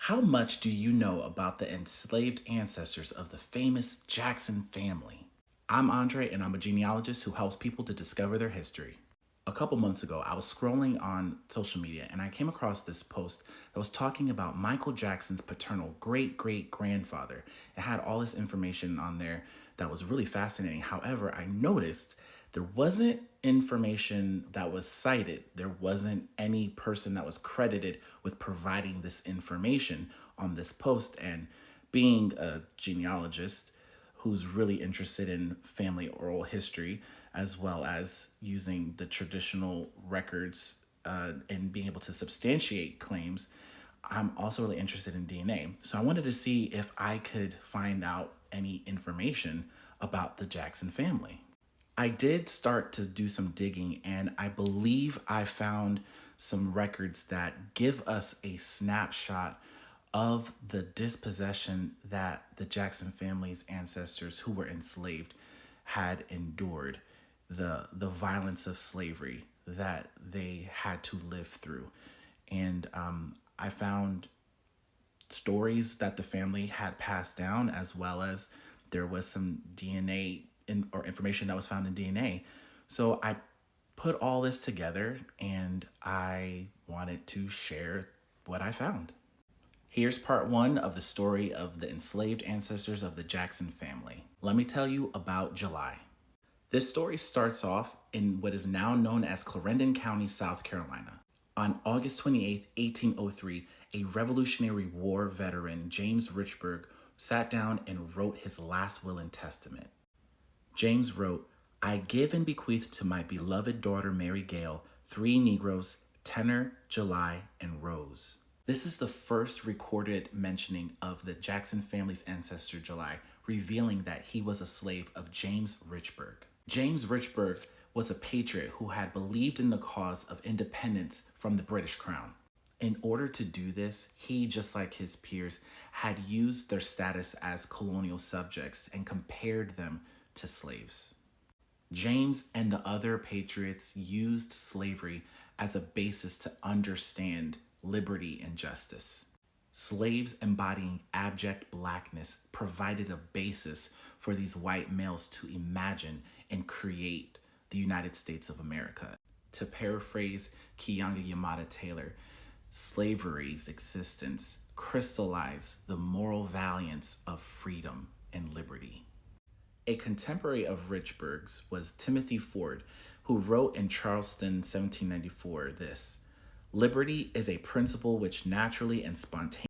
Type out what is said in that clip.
How much do you know about the enslaved ancestors of the famous Jackson family? I'm Andre, and I'm a genealogist who helps people to discover their history. A couple months ago, I was scrolling on social media and I came across this post that was talking about Michael Jackson's paternal great great grandfather. It had all this information on there that was really fascinating. However, I noticed there wasn't information that was cited. There wasn't any person that was credited with providing this information on this post. And being a genealogist who's really interested in family oral history, as well as using the traditional records and being able to substantiate claims, I'm also really interested in DNA. So I wanted to see if I could find out any information about the Jackson family. I did start to do some digging, and I believe I found some records that give us a snapshot of the dispossession that the Jackson family's ancestors who were enslaved had endured, the violence of slavery that they had to live through. And I found stories that the family had passed down, as well as there was some DNA or information that was found in DNA. So I put all this together and I wanted to share what I found. Here's part one of the story of the enslaved ancestors of the Jackson family. Let me tell you about July. This story starts off in what is now known as Clarendon County, South Carolina. On August 28, 1803, a Revolutionary War veteran, James Richburg, sat down and wrote his last will and testament. James wrote, "I give and bequeath to my beloved daughter Mary Gale 3 Negroes, Tenor, July, and Rose." This is the first recorded mentioning of the Jackson family's ancestor July, revealing that he was a slave of James Richburg. James Richburg was a patriot who had believed in the cause of independence from the British Crown. In order to do this, he, just like his peers, had used their status as colonial subjects and compared them to slaves. James and the other patriots used slavery as a basis to understand liberty and justice. Slaves embodying abject blackness provided a basis for these white males to imagine and create the United States of America. To paraphrase Keeanga-Yamahtta Taylor, slavery's existence crystallized the moral valiance of freedom and liberty. A contemporary of Richburg's was Timothy Ford, who wrote in Charleston, 1794, this: "Liberty is a principle which naturally and spontaneously